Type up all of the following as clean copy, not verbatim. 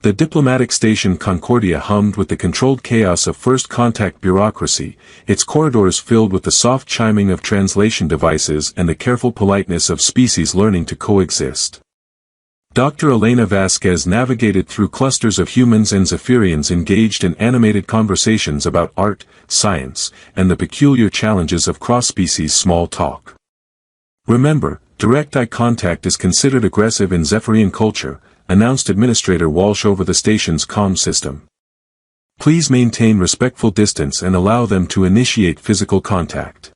The diplomatic station Concordia hummed with the controlled chaos of first-contact bureaucracy, its corridors filled with the soft chiming of translation devices and the careful politeness of species learning to coexist. Dr. Elena Vasquez navigated through clusters of humans and Zephyrians engaged in animated conversations about art, science, and the peculiar challenges of cross-species small talk. Remember, direct eye contact is considered aggressive in Zephyrian culture, announced Administrator Walsh over the station's comm system. Please maintain respectful distance and allow them to initiate physical contact.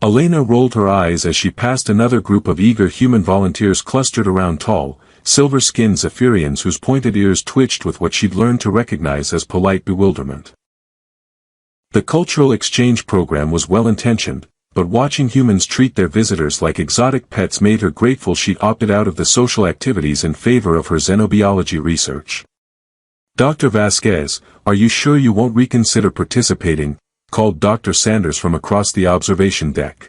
Elena rolled her eyes as she passed another group of eager human volunteers clustered around tall, silver-skinned Zephyrians whose pointed ears twitched with what she'd learned to recognize as polite bewilderment. The cultural exchange program was well-intentioned, but watching humans treat their visitors like exotic pets made her grateful she'd opted out of the social activities in favor of her xenobiology research. Dr. Vasquez, are you sure you won't reconsider participating? Called Dr. Sanders from across the observation deck.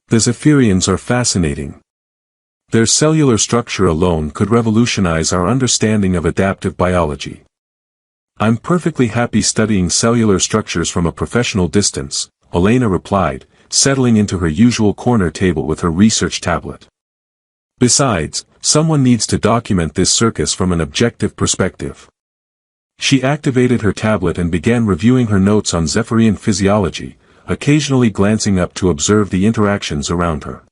The Zephyrians are fascinating. Their cellular structure alone could revolutionize our understanding of adaptive biology. I'm perfectly happy studying cellular structures from a professional distance, Elena replied, settling into her usual corner table with her research tablet. Besides, someone needs to document this circus from an objective perspective. She activated her tablet and began reviewing her notes on Zephyrian physiology, occasionally glancing up to observe the interactions around her.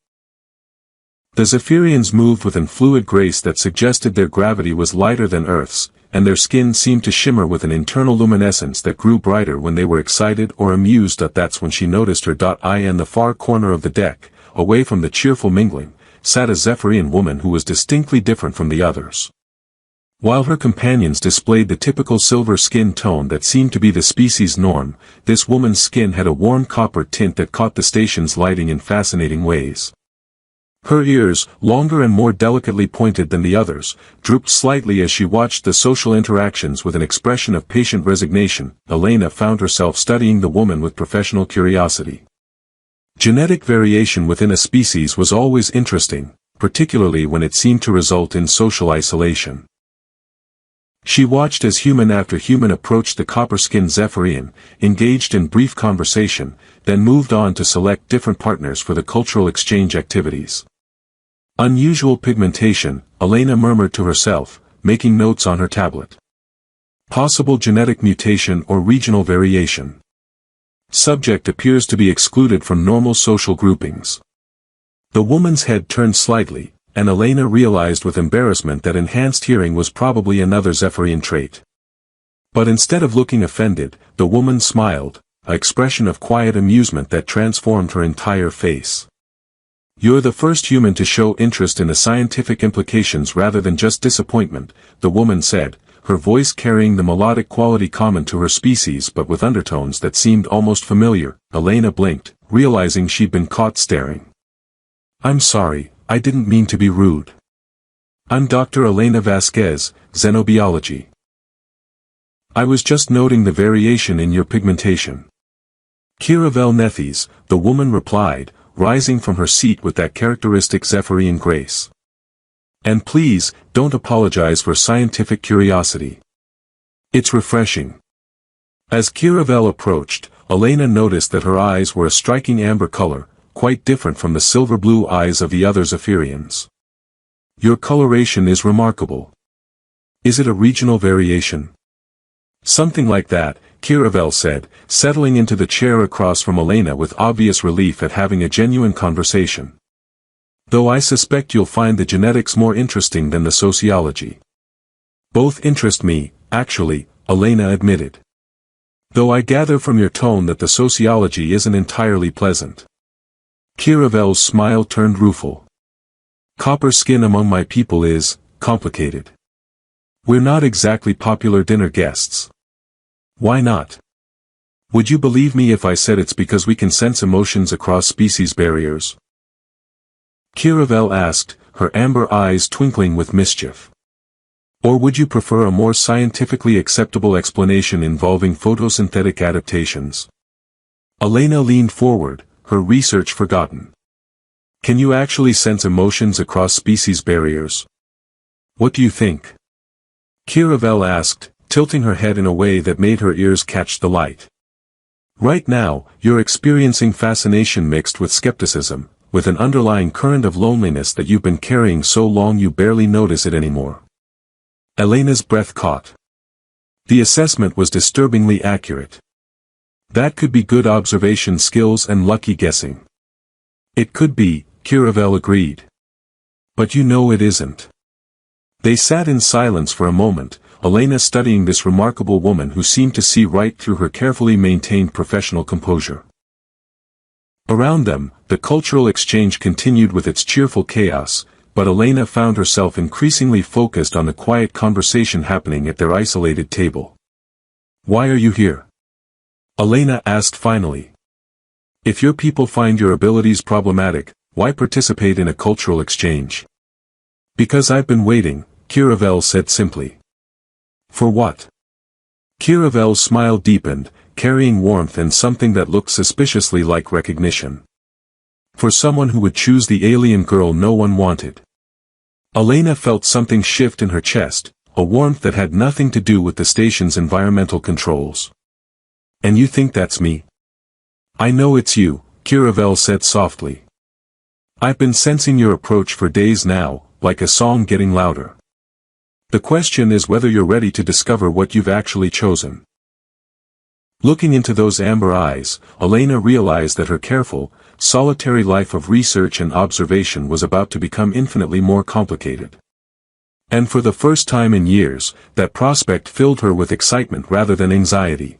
The Zephyrians moved with an fluid grace that suggested their gravity was lighter than Earth's, and their skin seemed to shimmer with an internal luminescence that grew brighter when they were excited or amused. That's when she noticed her. In the far corner of the deck, away from the cheerful mingling, sat a Zephyrian woman who was distinctly different from the others. While her companions displayed the typical silver skin tone that seemed to be the species' norm, this woman's skin had a warm copper tint that caught the station's lighting in fascinating ways. Her ears, longer and more delicately pointed than the others, drooped slightly as she watched the social interactions with an expression of patient resignation. Elena found herself studying the woman with professional curiosity. Genetic variation within a species was always interesting, particularly when it seemed to result in social isolation. She watched as human after human approached the copper-skinned Zephyrian, engaged in brief conversation, then moved on to select different partners for the cultural exchange activities. Unusual pigmentation, Elena murmured to herself, making notes on her tablet. Possible genetic mutation or regional variation. Subject appears to be excluded from normal social groupings. The woman's head turned slightly, and Elena realized with embarrassment that enhanced hearing was probably another Zephyrian trait. But instead of looking offended, the woman smiled, an expression of quiet amusement that transformed her entire face. You're the first human to show interest in the scientific implications rather than just disappointment, the woman said, her voice carrying the melodic quality common to her species but with undertones that seemed almost familiar. Elena blinked, realizing she'd been caught staring. I'm sorry, I didn't mean to be rude. I'm Dr. Elena Vasquez, Xenobiology. I was just noting the variation in your pigmentation. Kiravel Nethes, the woman replied, rising from her seat with that characteristic Zephyrian grace. And please, don't apologize for scientific curiosity. It's refreshing. As Kiravel approached, Elena noticed that her eyes were a striking amber color, quite different from the silver-blue eyes of the other Zephyrians. Your coloration is remarkable. Is it a regional variation? Something like that, Kiravel said, settling into the chair across from Elena with obvious relief at having a genuine conversation. Though I suspect you'll find the genetics more interesting than the sociology. Both interest me, actually, Elena admitted. Though I gather from your tone that the sociology isn't entirely pleasant. Kiravel's smile turned rueful. Copper skin among my people is complicated. We're not exactly popular dinner guests. Why not? Would you believe me if I said it's because we can sense emotions across species barriers? Kiravel asked, her amber eyes twinkling with mischief. Or would you prefer a more scientifically acceptable explanation involving photosynthetic adaptations? Elena leaned forward, her research forgotten. Can you actually sense emotions across species barriers? What do you think? Kiravel asked, tilting her head in a way that made her ears catch the light. Right now, you're experiencing fascination mixed with skepticism, with an underlying current of loneliness that you've been carrying so long you barely notice it anymore. Elena's breath caught. The assessment was disturbingly accurate. That could be good observation skills and lucky guessing. It could be, Kiravel agreed. But you know it isn't. They sat in silence for a moment, Elena studying this remarkable woman who seemed to see right through her carefully maintained professional composure. Around them, the cultural exchange continued with its cheerful chaos, but Elena found herself increasingly focused on the quiet conversation happening at their isolated table. "Why are you here?" Elena asked finally. "If your people find your abilities problematic, why participate in a cultural exchange?" "Because I've been waiting," Kiravel said simply. "For what?" Kiravel's smile deepened, carrying warmth and something that looked suspiciously like recognition. "For someone who would choose the alien girl no one wanted." Elena felt something shift in her chest, a warmth that had nothing to do with the station's environmental controls. "And you think that's me?" "I know it's you," Kiravel said softly. "I've been sensing your approach for days now, like a song getting louder. The question is whether you're ready to discover what you've actually chosen." Looking into those amber eyes, Elena realized that her careful, solitary life of research and observation was about to become infinitely more complicated. And for the first time in years, that prospect filled her with excitement rather than anxiety.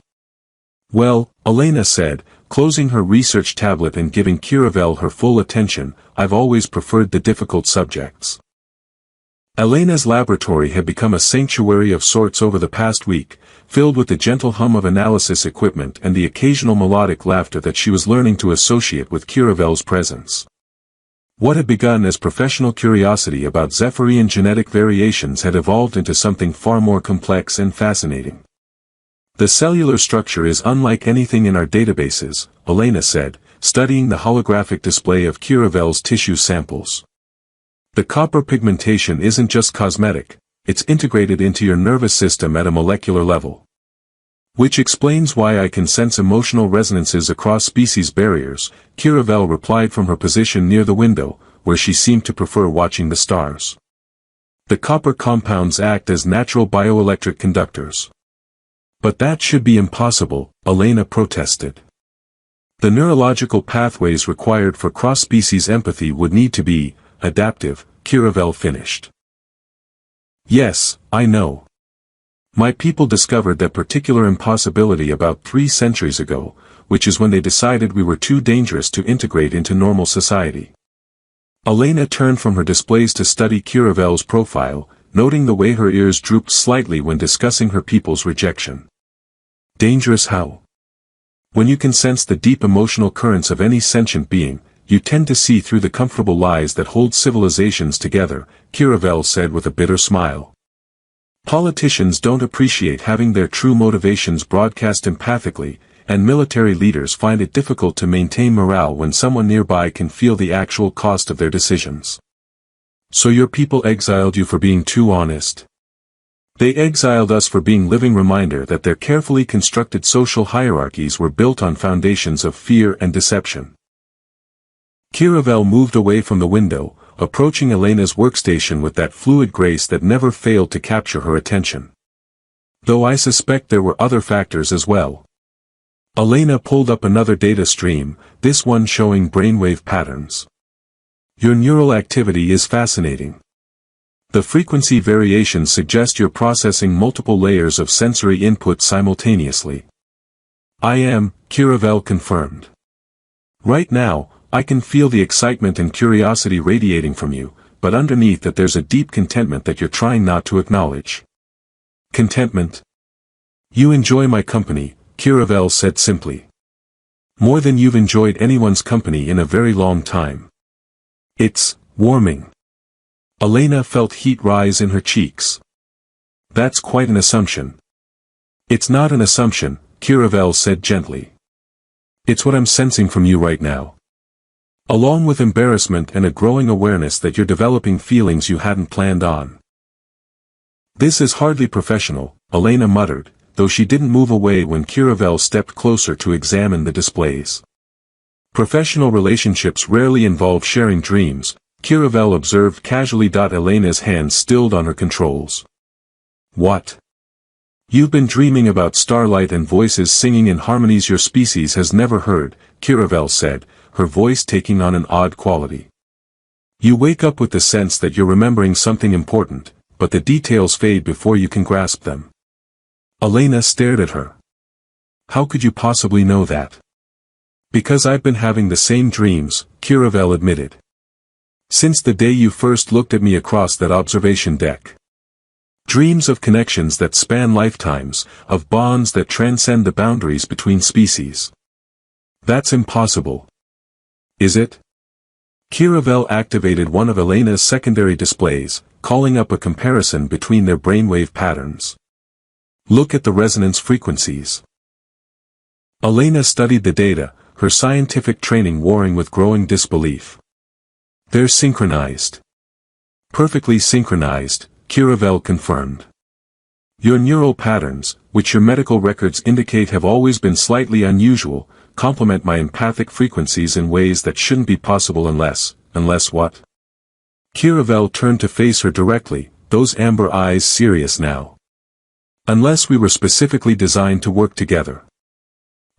"Well," Elena said, closing her research tablet and giving Kiravel her full attention, "I've always preferred the difficult subjects." Elena's laboratory had become a sanctuary of sorts over the past week, filled with the gentle hum of analysis equipment and the occasional melodic laughter that she was learning to associate with Kiravel's presence. What had begun as professional curiosity about Zephyrian genetic variations had evolved into something far more complex and fascinating. "The cellular structure is unlike anything in our databases," Elena said, studying the holographic display of Kiravel's tissue samples. "The copper pigmentation isn't just cosmetic, it's integrated into your nervous system at a molecular level. Which explains why I can sense emotional resonances across species barriers," Kiravel replied from her position near the window, where she seemed to prefer watching the stars. "The copper compounds act as natural bioelectric conductors." "But that should be impossible," Elena protested. "The neurological pathways required for cross-species empathy would need to be adaptive," Kiravel finished. "Yes, I know. My people discovered that particular impossibility about 3 centuries ago, which is when they decided we were too dangerous to integrate into normal society." Elena turned from her displays to study Kiravel's profile, noting the way her ears drooped slightly when discussing her people's rejection. "Dangerous how?" "When you can sense the deep emotional currents of any sentient being, you tend to see through the comfortable lies that hold civilizations together," Kiravel said with a bitter smile. "Politicians don't appreciate having their true motivations broadcast empathically, and military leaders find it difficult to maintain morale when someone nearby can feel the actual cost of their decisions." "So your people exiled you for being too honest?" "They exiled us for being living reminder that their carefully constructed social hierarchies were built on foundations of fear and deception." Kiravel moved away from the window, approaching Elena's workstation with that fluid grace that never failed to capture her attention. "Though I suspect there were other factors as well." Elena pulled up another data stream, this one showing brainwave patterns. "Your neural activity is fascinating. The frequency variations suggest you're processing multiple layers of sensory input simultaneously." "I am," Kiravel confirmed. "Right now, I can feel the excitement and curiosity radiating from you, but underneath that there's a deep contentment that you're trying not to acknowledge." "Contentment?" "You enjoy my company," Kiravel said simply. "More than you've enjoyed anyone's company in a very long time. It's warming." Elena felt heat rise in her cheeks. "That's quite an assumption." "It's not an assumption," Kiravel said gently. "It's what I'm sensing from you right now. Along with embarrassment and a growing awareness that you're developing feelings you hadn't planned on." This is hardly professional, Elena muttered, though she didn't move away when Kiravel stepped closer to examine the displays. Professional relationships rarely involve sharing dreams, Kiravel observed casually. Elena's hands stilled on her controls. What? You've been dreaming about starlight and voices singing in harmonies your species has never heard, Kiravel said, her voice taking on an odd quality. You wake up with the sense that you're remembering something important, but the details fade before you can grasp them. Elena stared at her. How could you possibly know that? Because I've been having the same dreams, Kiravel admitted. Since the day you first looked at me across that observation deck. Dreams of connections that span lifetimes, of bonds that transcend the boundaries between species. That's impossible. Is it? Kiravel activated one of Elena's secondary displays, calling up a comparison between their brainwave patterns. Look at the resonance frequencies. Elena studied the data, her scientific training warring with growing disbelief. They're synchronized. Perfectly synchronized, Kiravel confirmed. Your neural patterns, which your medical records indicate have always been slightly unusual, complement my empathic frequencies in ways that shouldn't be possible unless what? Kiravel turned to face her directly, those amber eyes serious now. Unless we were specifically designed to work together.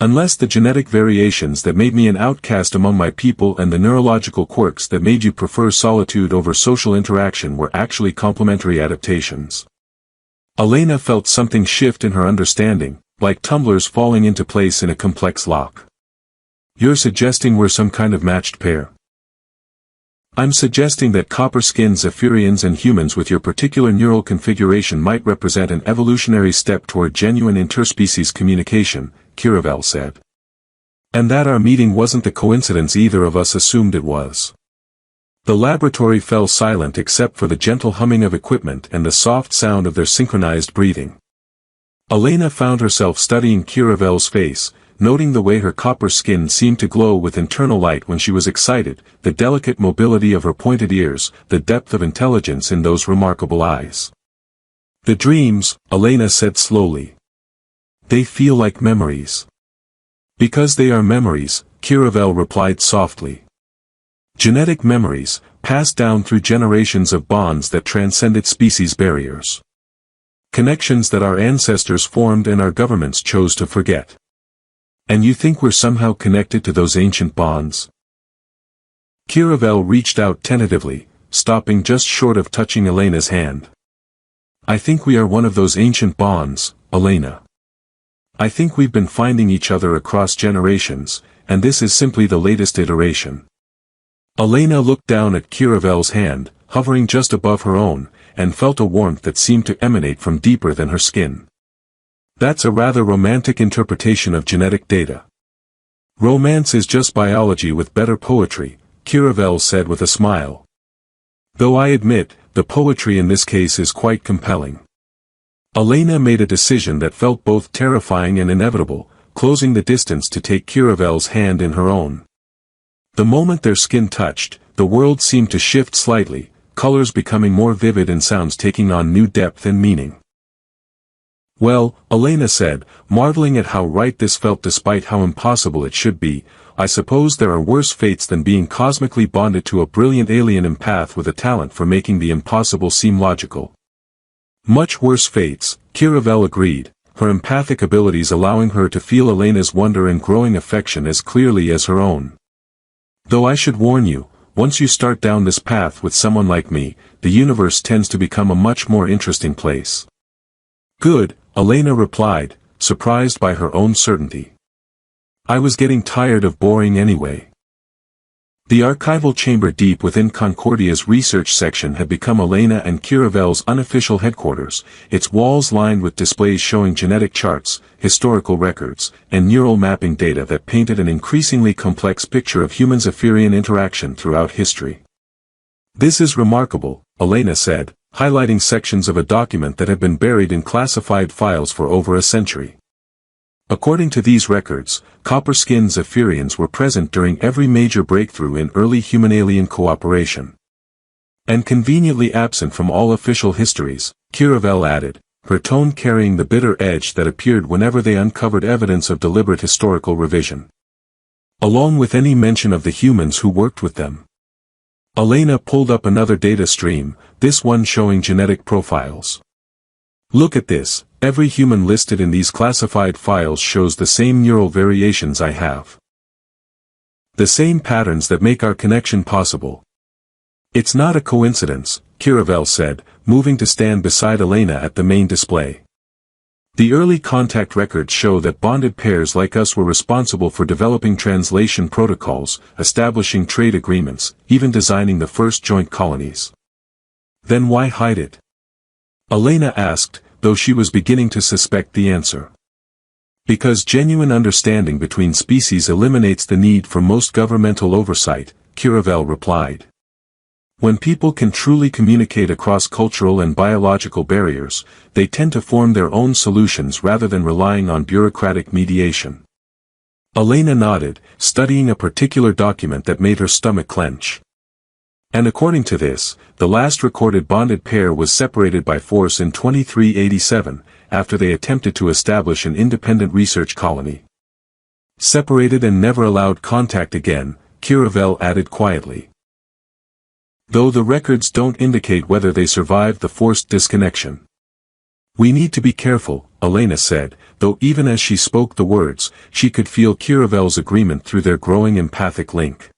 Unless the genetic variations that made me an outcast among my people and the neurological quirks that made you prefer solitude over social interaction were actually complementary adaptations. Elena felt something shift in her understanding, like tumblers falling into place in a complex lock. You're suggesting we're some kind of matched pair? I'm suggesting that copper-skinned Zephyrians and humans with your particular neural configuration might represent an evolutionary step toward genuine interspecies communication, Kiravel said. And that our meeting wasn't the coincidence either of us assumed it was. The laboratory fell silent except for the gentle humming of equipment and the soft sound of their synchronized breathing. Elena found herself studying Kiravel's face, noting the way her copper skin seemed to glow with internal light when she was excited, the delicate mobility of her pointed ears, the depth of intelligence in those remarkable eyes. The dreams, Elena said slowly. They feel like memories. Because they are memories, Kiravel replied softly. Genetic memories, passed down through generations of bonds that transcended species barriers. Connections that our ancestors formed and our governments chose to forget. And you think we're somehow connected to those ancient bonds? Kiravel reached out tentatively, stopping just short of touching Elena's hand. I think we are one of those ancient bonds, Elena. I think we've been finding each other across generations, and this is simply the latest iteration. Elena looked down at Kiravel's hand, hovering just above her own, and felt a warmth that seemed to emanate from deeper than her skin. That's a rather romantic interpretation of genetic data. Romance is just biology with better poetry, Kiravel said with a smile. Though I admit, the poetry in this case is quite compelling. Elena made a decision that felt both terrifying and inevitable, closing the distance to take Kiravel's hand in her own. The moment their skin touched, the world seemed to shift slightly, colors becoming more vivid and sounds taking on new depth and meaning. Well, Elena said, marveling at how right this felt despite how impossible it should be, I suppose there are worse fates than being cosmically bonded to a brilliant alien empath with a talent for making the impossible seem logical. Much worse fates, Kiravel agreed, her empathic abilities allowing her to feel Elena's wonder and growing affection as clearly as her own. Though I should warn you, once you start down this path with someone like me, the universe tends to become a much more interesting place. Good, Elena replied, surprised by her own certainty. I was getting tired of boring anyway. The archival chamber deep within Concordia's research section had become Elena and Kiravel's unofficial headquarters, its walls lined with displays showing genetic charts, historical records, and neural mapping data that painted an increasingly complex picture of human-Zephyrian interaction throughout history. This is remarkable, Elena said, highlighting sections of a document that had been buried in classified files for over a century. According to these records, copper-skinned Zephyrians were present during every major breakthrough in early human-alien cooperation. And conveniently absent from all official histories, Kiravel added, her tone carrying the bitter edge that appeared whenever they uncovered evidence of deliberate historical revision. Along with any mention of the humans who worked with them. Elena pulled up another data stream, this one showing genetic profiles. Look at this, every human listed in these classified files shows the same neural variations I have. The same patterns that make our connection possible. It's not a coincidence, Kiravel said, moving to stand beside Elena at the main display. The early contact records show that bonded pairs like us were responsible for developing translation protocols, establishing trade agreements, even designing the first joint colonies. Then why hide it? Elena asked, though she was beginning to suspect the answer. Because genuine understanding between species eliminates the need for most governmental oversight, Kiravel replied. When people can truly communicate across cultural and biological barriers, they tend to form their own solutions rather than relying on bureaucratic mediation. Elena nodded, studying a particular document that made her stomach clench. And according to this, the last recorded bonded pair was separated by force in 2387, after they attempted to establish an independent research colony. Separated and never allowed contact again, Kiravel added quietly. Though the records don't indicate whether they survived the forced disconnection. We need to be careful, Elena said, though even as she spoke the words, she could feel Kiravel's agreement through their growing empathic link.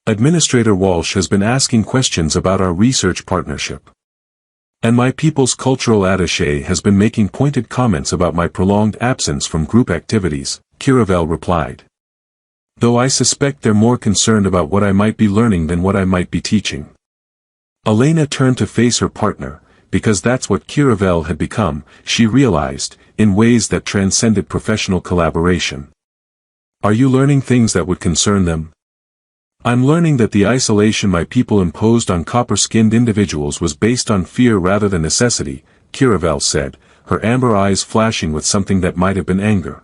Administrator Walsh has been asking questions about our research partnership. And my people's cultural attaché has been making pointed comments about my prolonged absence from group activities, Kiravel replied. Though I suspect they're more concerned about what I might be learning than what I might be teaching. Elena turned to face her partner, because that's what Kiravel had become, she realized, in ways that transcended professional collaboration. Are you learning things that would concern them? I'm learning that the isolation my people imposed on copper-skinned individuals was based on fear rather than necessity, Kiravel said, her amber eyes flashing with something that might have been anger.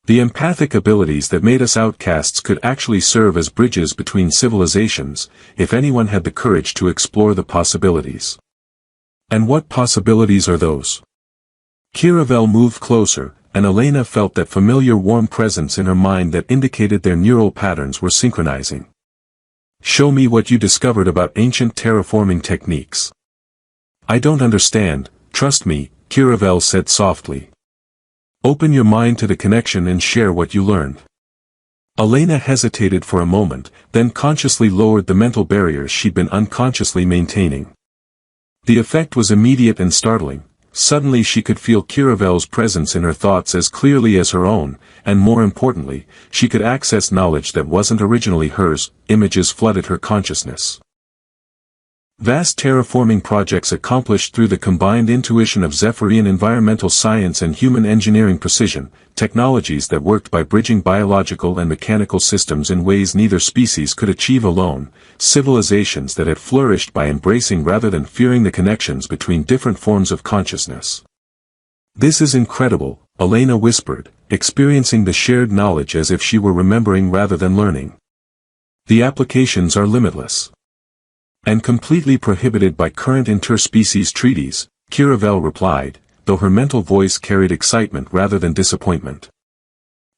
The empathic abilities that made us outcasts could actually serve as bridges between civilizations, if anyone had the courage to explore the possibilities. And what possibilities are those? Kiravel moved closer, and Elena felt that familiar warm presence in her mind that indicated their neural patterns were synchronizing. Show me what you discovered about ancient terraforming techniques. I don't understand, trust me, Kiravel said softly. Open your mind to the connection and share what you learned. Elena hesitated for a moment, then consciously lowered the mental barriers she'd been unconsciously maintaining. The effect was immediate and startling. Suddenly she could feel Kiravel's presence in her thoughts as clearly as her own, and more importantly, she could access knowledge that wasn't originally hers. Images flooded her consciousness. Vast terraforming projects accomplished through the combined intuition of Zephyrian environmental science and human engineering precision, technologies that worked by bridging biological and mechanical systems in ways neither species could achieve alone, civilizations that had flourished by embracing rather than fearing the connections between different forms of consciousness. This is incredible, Elena whispered, experiencing the shared knowledge as if she were remembering rather than learning. The applications are limitless. And completely prohibited by current interspecies treaties, Kiravel replied, though her mental voice carried excitement rather than disappointment.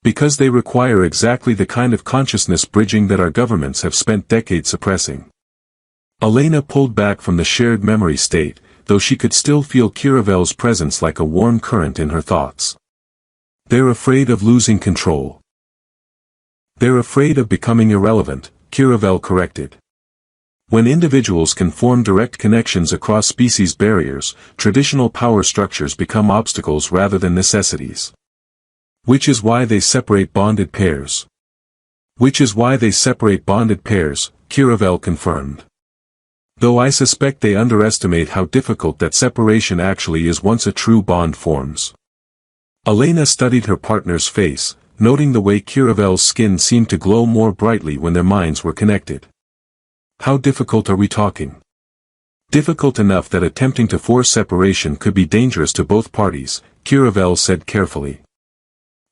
Because they require exactly the kind of consciousness bridging that our governments have spent decades suppressing. Elena pulled back from the shared memory state, though she could still feel Kiravel's presence like a warm current in her thoughts. They're afraid of losing control. They're afraid of becoming irrelevant, Kiravel corrected. When individuals can form direct connections across species barriers, traditional power structures become obstacles rather than necessities. Which is why they separate bonded pairs. Kiravel confirmed. Though I suspect they underestimate how difficult that separation actually is once a true bond forms. Elena studied her partner's face, noting the way Kiravel's skin seemed to glow more brightly when their minds were connected. How difficult are we talking? Difficult enough that attempting to force separation could be dangerous to both parties, Kiravel said carefully.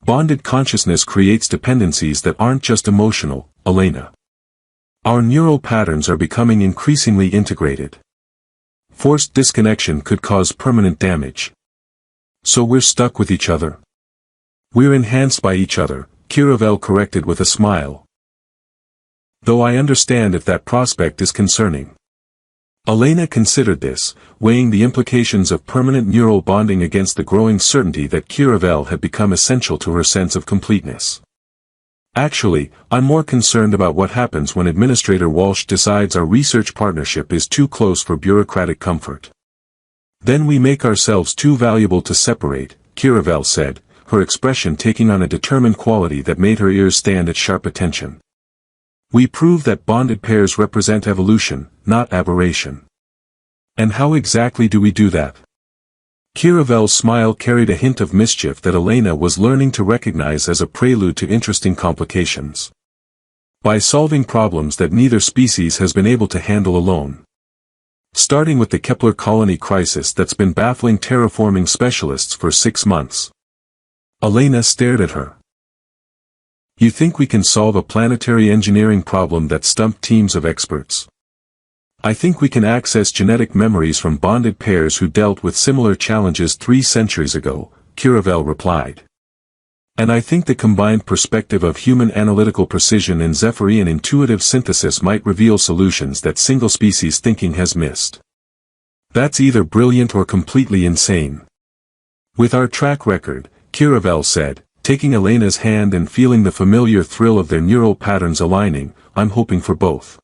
Bonded consciousness creates dependencies that aren't just emotional, Elena. Our neural patterns are becoming increasingly integrated. Forced disconnection could cause permanent damage. So we're stuck with each other. We're enhanced by each other, Kiravel corrected with a smile. Though I understand if that prospect is concerning. Elena considered this, weighing the implications of permanent neural bonding against the growing certainty that Kiravel had become essential to her sense of completeness. Actually, I'm more concerned about what happens when Administrator Walsh decides our research partnership is too close for bureaucratic comfort. Then we make ourselves too valuable to separate, Kiravel said, her expression taking on a determined quality that made her ears stand at sharp attention. We prove that bonded pairs represent evolution, not aberration. And how exactly do we do that? Kiravel's smile carried a hint of mischief that Elena was learning to recognize as a prelude to interesting complications. By solving problems that neither species has been able to handle alone. Starting with the Kepler colony crisis that's been baffling terraforming specialists for 6 months. Elena stared at her. You think we can solve a planetary engineering problem that stumped teams of experts? I think we can access genetic memories from bonded pairs who dealt with similar challenges 3 centuries ago, Kiravel replied. And I think the combined perspective of human analytical precision and Zephyrian intuitive synthesis might reveal solutions that single-species thinking has missed. That's either brilliant or completely insane. With our track record, Kiravel said, taking Elena's hand and feeling the familiar thrill of their neural patterns aligning, I'm hoping for both.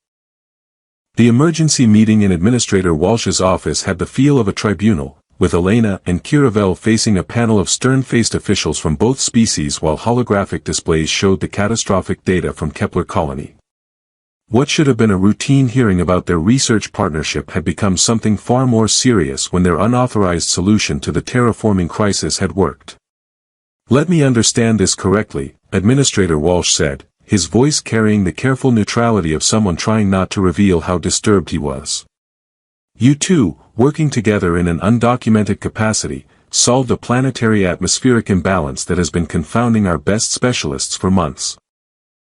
The emergency meeting in Administrator Walsh's office had the feel of a tribunal, with Elena and Kiravel facing a panel of stern-faced officials from both species while holographic displays showed the catastrophic data from Kepler colony. What should have been a routine hearing about their research partnership had become something far more serious when their unauthorized solution to the terraforming crisis had worked. Let me understand this correctly, Administrator Walsh said, his voice carrying the careful neutrality of someone trying not to reveal how disturbed he was. You two, working together in an undocumented capacity, solved a planetary atmospheric imbalance that has been confounding our best specialists for months.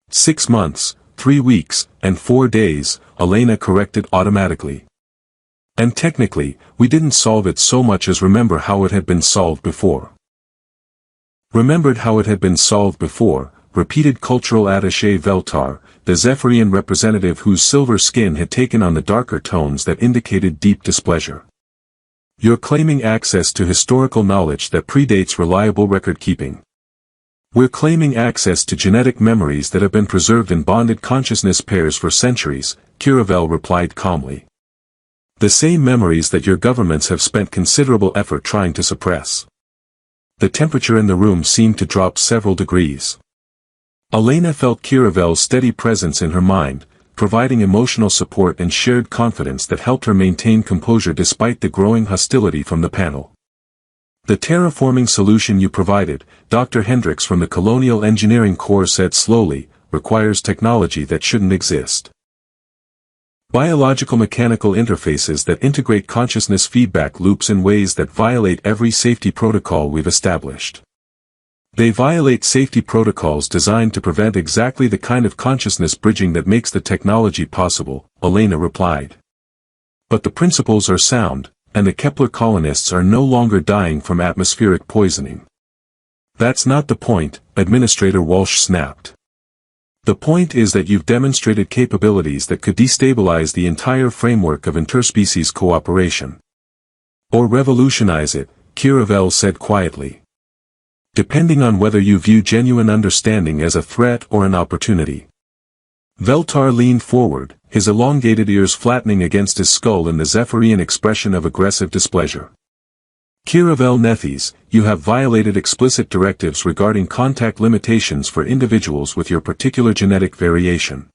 6 months, 3 weeks, and 4 days, Elena corrected automatically. And technically, we didn't solve it so much as remember how it had been solved before. Remembered how it had been solved before, repeated cultural attaché Veltar, the Zephyrian representative whose silver skin had taken on the darker tones that indicated deep displeasure. You're claiming access to historical knowledge that predates reliable record-keeping. We're claiming access to genetic memories that have been preserved in bonded consciousness pairs for centuries, Kiravel replied calmly. The same memories that your governments have spent considerable effort trying to suppress. The temperature in the room seemed to drop several degrees. Elena felt Kiravel's steady presence in her mind, providing emotional support and shared confidence that helped her maintain composure despite the growing hostility from the panel. The terraforming solution you provided, Dr. Hendricks from the Colonial Engineering Corps said slowly, requires technology that shouldn't exist. Biological mechanical interfaces that integrate consciousness feedback loops in ways that violate every safety protocol we've established. They violate safety protocols designed to prevent exactly the kind of consciousness bridging that makes the technology possible, Elena replied. But the principles are sound, and the Kepler colonists are no longer dying from atmospheric poisoning. That's not the point, Administrator Walsh snapped. The point is that you've demonstrated capabilities that could destabilize the entire framework of interspecies cooperation. Or revolutionize it, Kiravel said quietly. Depending on whether you view genuine understanding as a threat or an opportunity. Veltar leaned forward, his elongated ears flattening against his skull in the Zephyrian expression of aggressive displeasure. Kiravel Nethys, you have violated explicit directives regarding contact limitations for individuals with your particular genetic variation.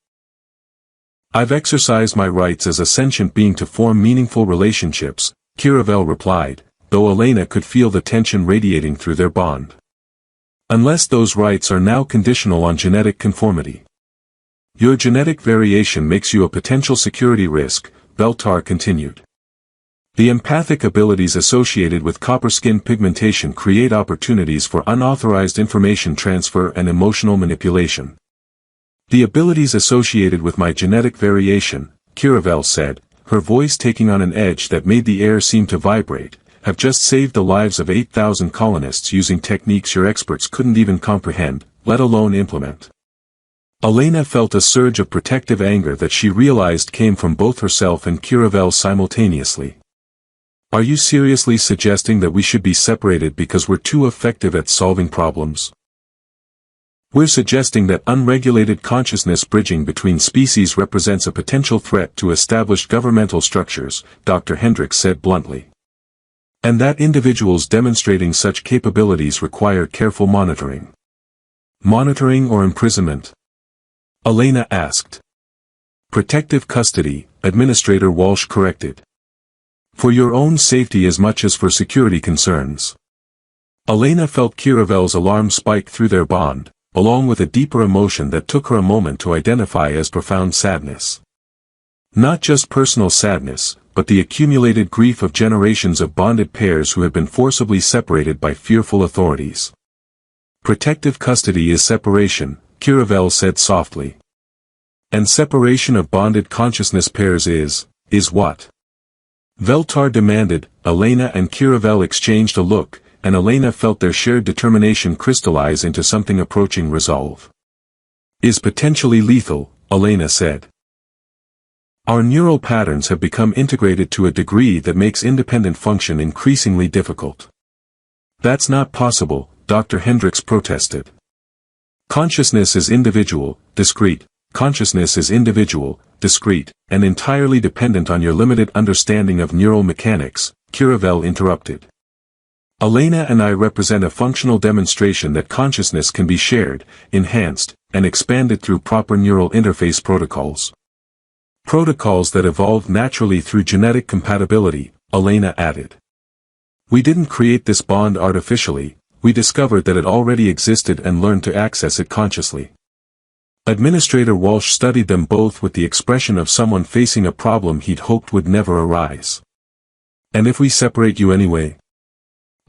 I've exercised my rights as a sentient being to form meaningful relationships, Kiravel replied, though Elena could feel the tension radiating through their bond. Unless those rights are now conditional on genetic conformity. Your genetic variation makes you a potential security risk, Veltar continued. The empathic abilities associated with copper skin pigmentation create opportunities for unauthorized information transfer and emotional manipulation. The abilities associated with my genetic variation, Kiravel said, her voice taking on an edge that made the air seem to vibrate, have just saved the lives of 8,000 colonists using techniques your experts couldn't even comprehend, let alone implement. Elena felt a surge of protective anger that she realized came from both herself and Curavel simultaneously. Are you seriously suggesting that we should be separated because we're too effective at solving problems? We're suggesting that unregulated consciousness bridging between species represents a potential threat to established governmental structures, Dr. Hendricks said bluntly. And that individuals demonstrating such capabilities require careful monitoring. Monitoring or imprisonment? Elena asked. Protective custody, Administrator Walsh corrected. For your own safety as much as for security concerns. Elena felt Curavel's alarm spike through their bond, along with a deeper emotion that took her a moment to identify as profound sadness. Not just personal sadness, but the accumulated grief of generations of bonded pairs who have been forcibly separated by fearful authorities. Protective custody is separation, Curavel said softly. And separation of bonded consciousness pairs is what? Veltar demanded. Elena and Curavel exchanged a look, and Elena felt their shared determination crystallize into something approaching resolve. Is potentially lethal, Elena said. Our neural patterns have become integrated to a degree that makes independent function increasingly difficult. That's not possible, Dr. Hendricks protested. Consciousness is individual, discrete. Consciousness is individual, discrete, and entirely dependent on your limited understanding of neural mechanics, Curavel interrupted. Elena and I represent a functional demonstration that consciousness can be shared, enhanced, and expanded through proper neural interface protocols. Protocols that evolved naturally through genetic compatibility, Elena added. We didn't create this bond artificially, we discovered that it already existed and learned to access it consciously. Administrator Walsh studied them both with the expression of someone facing a problem he'd hoped would never arise. And if we separate you anyway?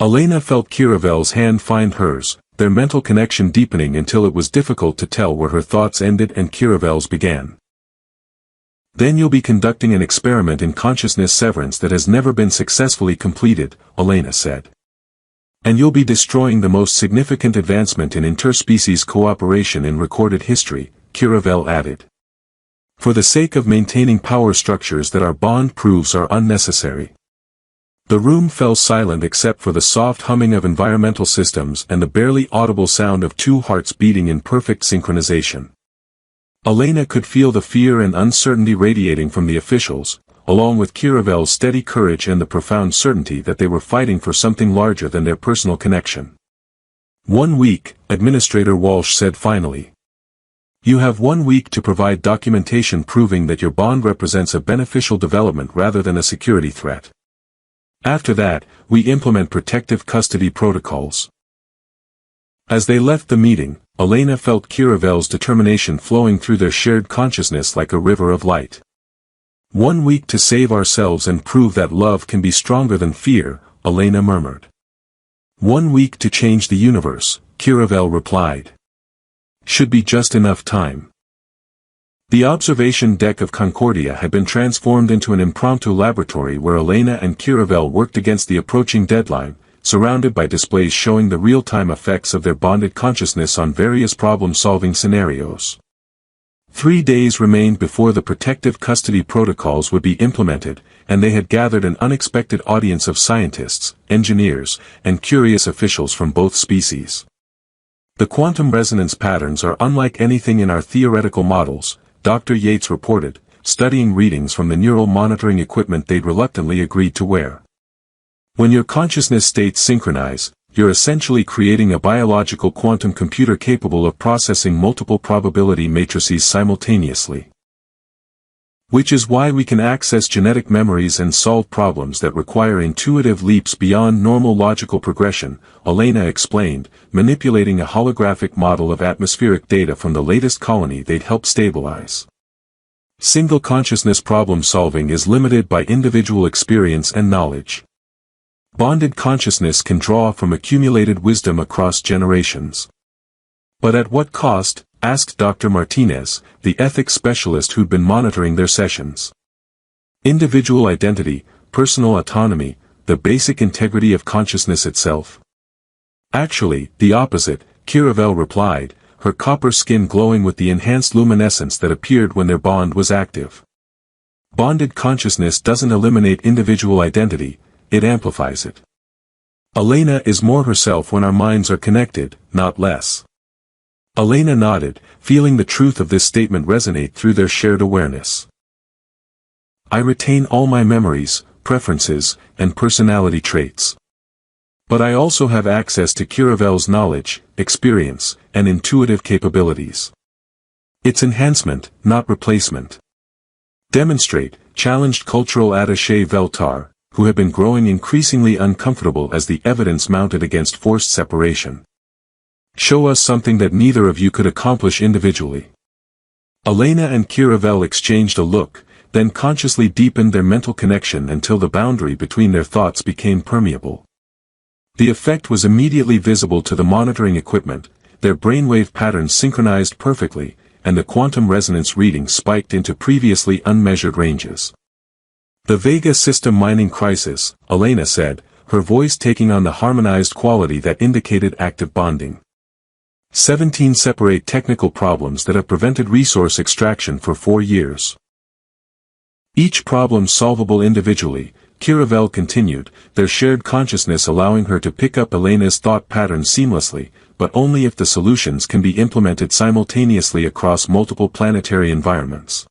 Elena felt Curavel's hand find hers, their mental connection deepening until it was difficult to tell where her thoughts ended and Curavel's began. Then you'll be conducting an experiment in consciousness severance that has never been successfully completed, Elena said. And you'll be destroying the most significant advancement in interspecies cooperation in recorded history, Curavel added. For the sake of maintaining power structures that our bond proves are unnecessary. The room fell silent except for the soft humming of environmental systems and the barely audible sound of two hearts beating in perfect synchronization. Elena could feel the fear and uncertainty radiating from the officials, along with Curavel's steady courage and the profound certainty that they were fighting for something larger than their personal connection. 1 week, Administrator Walsh said finally. You have 1 week to provide documentation proving that your bond represents a beneficial development rather than a security threat. After that, we implement protective custody protocols. As they left the meeting, Elena felt Curavel's determination flowing through their shared consciousness like a river of light. 1 week to save ourselves and prove that love can be stronger than fear, Elena murmured. 1 week to change the universe, Curavel replied. Should be just enough time. The observation deck of Concordia had been transformed into an impromptu laboratory where Elena and Curavel worked against the approaching deadline, surrounded by displays showing the real-time effects of their bonded consciousness on various problem-solving scenarios. 3 days remained before the protective custody protocols would be implemented, and they had gathered an unexpected audience of scientists, engineers, and curious officials from both species. The quantum resonance patterns are unlike anything in our theoretical models, Dr. Yates reported, studying readings from the neural monitoring equipment they'd reluctantly agreed to wear. When your consciousness states synchronize, you're essentially creating a biological quantum computer capable of processing multiple probability matrices simultaneously. Which is why we can access genetic memories and solve problems that require intuitive leaps beyond normal logical progression, Elena explained, manipulating a holographic model of atmospheric data from the latest colony they'd helped stabilize. Single consciousness problem solving is limited by individual experience and knowledge. Bonded consciousness can draw from accumulated wisdom across generations. But at what cost? Asked Dr. Martinez, the ethics specialist who'd been monitoring their sessions. Individual identity, personal autonomy, the basic integrity of consciousness itself. Actually, the opposite, Kiravel replied, her copper skin glowing with the enhanced luminescence that appeared when their bond was active. Bonded consciousness doesn't eliminate individual identity, it amplifies it. Elena is more herself when our minds are connected, not less. Elena nodded, feeling the truth of this statement resonate through their shared awareness. I retain all my memories, preferences, and personality traits. But I also have access to Kiravel's knowledge, experience, and intuitive capabilities. It's enhancement, not replacement. Demonstrate, challenged cultural attaché Veltar, who had been growing increasingly uncomfortable as the evidence mounted against forced separation. Show us something that neither of you could accomplish individually. Elena and Kiravel exchanged a look, then consciously deepened their mental connection until the boundary between their thoughts became permeable. The effect was immediately visible to the monitoring equipment, their brainwave patterns synchronized perfectly, and the quantum resonance reading spiked into previously unmeasured ranges. The Vega system mining crisis, Elena said, her voice taking on the harmonized quality that indicated active bonding. 17 separate technical problems that have prevented resource extraction for 4 years. Each problem solvable individually, Kiravel continued, their shared consciousness allowing her to pick up Elena's thought patterns seamlessly, but only if the solutions can be implemented simultaneously across multiple planetary environments.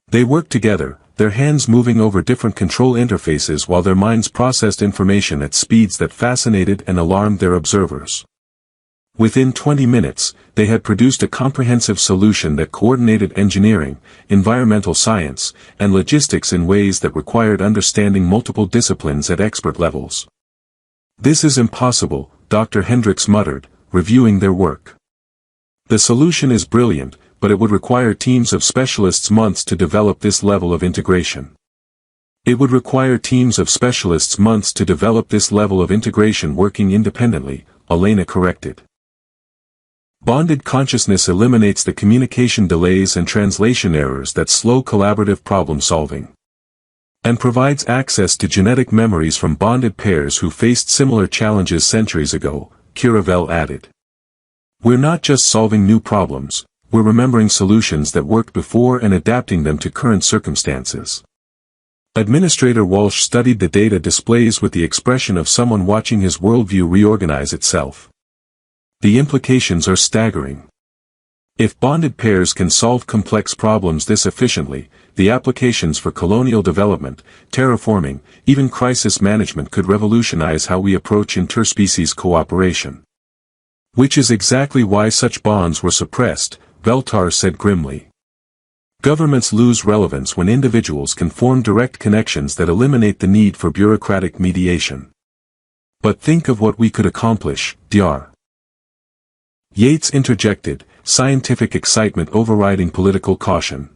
They worked together, their hands moving over different control interfaces while their minds processed information at speeds that fascinated and alarmed their observers. Within 20 minutes, they had produced a comprehensive solution that coordinated engineering, environmental science, and logistics in ways that required understanding multiple disciplines at expert levels. This is impossible, Dr. Hendricks muttered, reviewing their work. The solution is brilliant, but it would require teams of specialists months to develop this level of integration. It would require teams of specialists months to develop this level of integration working independently, Elena corrected. Bonded consciousness eliminates the communication delays and translation errors that slow collaborative problem solving. And provides access to genetic memories from bonded pairs who faced similar challenges centuries ago, Kiravel added. We're not just solving new problems, we're remembering solutions that worked before and adapting them to current circumstances. Administrator Walsh studied the data displays with the expression of someone watching his worldview reorganize itself. The implications are staggering. If bonded pairs can solve complex problems this efficiently, the applications for colonial development, terraforming, even crisis management could revolutionize how we approach interspecies cooperation. Which is exactly why such bonds were suppressed, Veltar said grimly. Governments lose relevance when individuals can form direct connections that eliminate the need for bureaucratic mediation. But think of what we could accomplish, Dr. Yates interjected, scientific excitement overriding political caution.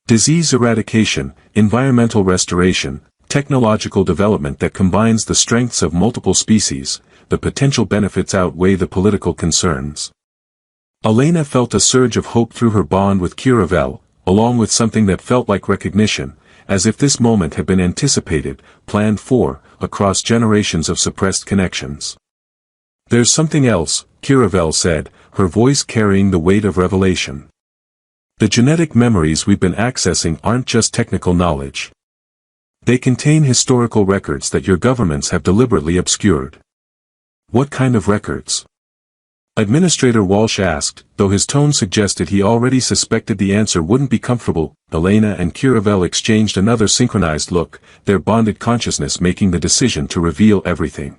Disease eradication, environmental restoration, technological development that combines the strengths of multiple species, the potential benefits outweigh the political concerns. Elena felt a surge of hope through her bond with Kiravel, along with something that felt like recognition, as if this moment had been anticipated, planned for, across generations of suppressed connections. There's something else, Kiravel said, her voice carrying the weight of revelation. The genetic memories we've been accessing aren't just technical knowledge. They contain historical records that your governments have deliberately obscured. What kind of records? Administrator Walsh asked, though his tone suggested he already suspected the answer wouldn't be comfortable. Elena and Kiravel exchanged another synchronized look, their bonded consciousness making the decision to reveal everything.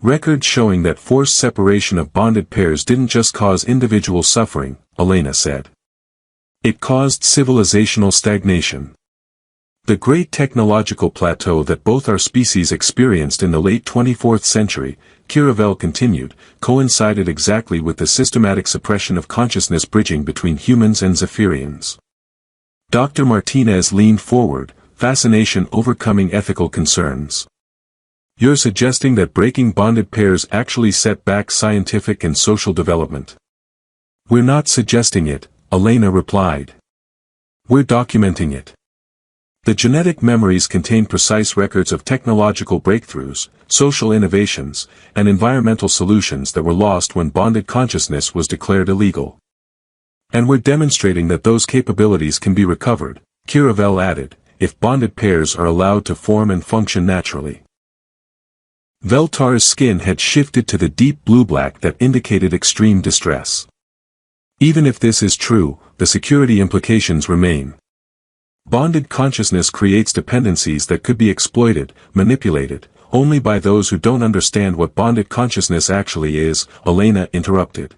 Records showing that forced separation of bonded pairs didn't just cause individual suffering, Elena said. It caused civilizational stagnation. The great technological plateau that both our species experienced in the late 24th century, Kiravel continued, coincided exactly with the systematic suppression of consciousness bridging between humans and Zephyrians. Dr. Martinez leaned forward, fascination overcoming ethical concerns. You're suggesting that breaking bonded pairs actually set back scientific and social development? We're not suggesting it, Elena replied. We're documenting it. The genetic memories contained precise records of technological breakthroughs, social innovations, and environmental solutions that were lost when bonded consciousness was declared illegal. And we're demonstrating that those capabilities can be recovered, Kiravel added, if bonded pairs are allowed to form and function naturally. Veltar's skin had shifted to the deep blue-black that indicated extreme distress. Even if this is true, the security implications remain. Bonded consciousness creates dependencies that could be exploited, manipulated, only by those who don't understand what bonded consciousness actually is, Elena interrupted.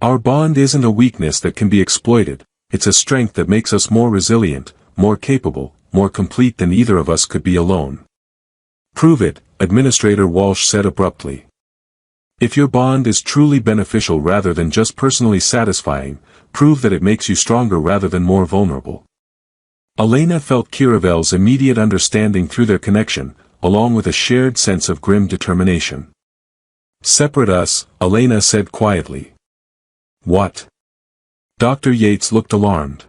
Our bond isn't a weakness that can be exploited, it's a strength that makes us more resilient, more capable, more complete than either of us could be alone. Prove it, Administrator Walsh said abruptly. If your bond is truly beneficial rather than just personally satisfying, prove that it makes you stronger rather than more vulnerable. Elena felt Kiravel's immediate understanding through their connection, along with a shared sense of grim determination. Separate us, Elena said quietly. What? Dr. Yates looked alarmed.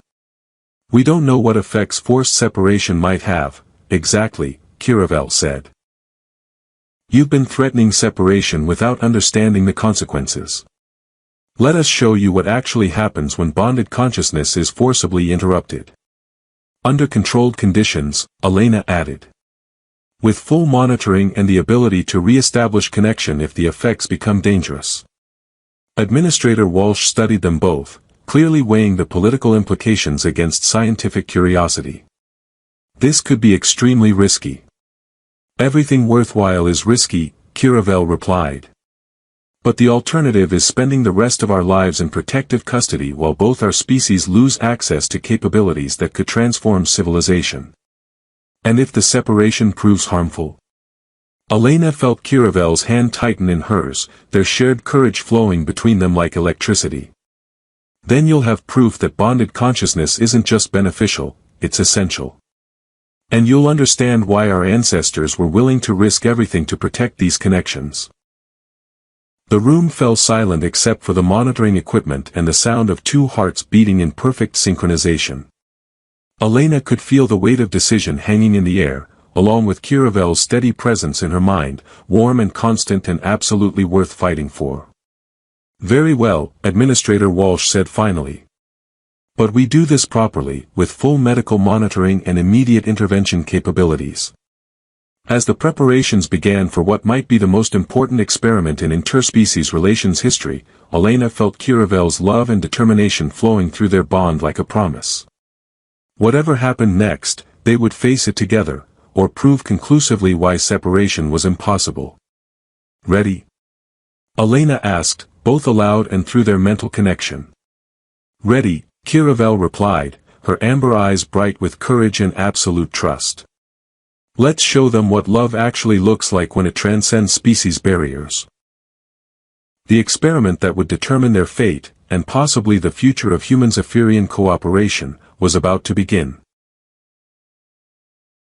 We don't know what effects forced separation might have, exactly, Kiravel said. You've been threatening separation without understanding the consequences. Let us show you what actually happens when bonded consciousness is forcibly interrupted. Under controlled conditions, Elena added. With full monitoring and the ability to re-establish connection if the effects become dangerous. Administrator Walsh studied them both, clearly weighing the political implications against scientific curiosity. This could be extremely risky. Everything worthwhile is risky, Kiravel replied. But the alternative is spending the rest of our lives in protective custody while both our species lose access to capabilities that could transform civilization. And if the separation proves harmful? Elena felt Kiravel's hand tighten in hers, their shared courage flowing between them like electricity. Then you'll have proof that bonded consciousness isn't just beneficial, it's essential. And you'll understand why our ancestors were willing to risk everything to protect these connections. The room fell silent except for the monitoring equipment and the sound of two hearts beating in perfect synchronization. Elena could feel the weight of decision hanging in the air, along with Kiravel's steady presence in her mind, warm and constant and absolutely worth fighting for. Very well, Administrator Walsh said finally. But we do this properly, with full medical monitoring and immediate intervention capabilities. As the preparations began for what might be the most important experiment in interspecies relations history, Elena felt Kiravel's love and determination flowing through their bond like a promise. Whatever happened next, they would face it together, or prove conclusively why separation was impossible. Ready? Elena asked, both aloud and through their mental connection. Ready, Kiravel replied, her amber eyes bright with courage and absolute trust. Let's show them what love actually looks like when it transcends species barriers. The experiment that would determine their fate, and possibly the future of human-Zephyrian cooperation, was about to begin.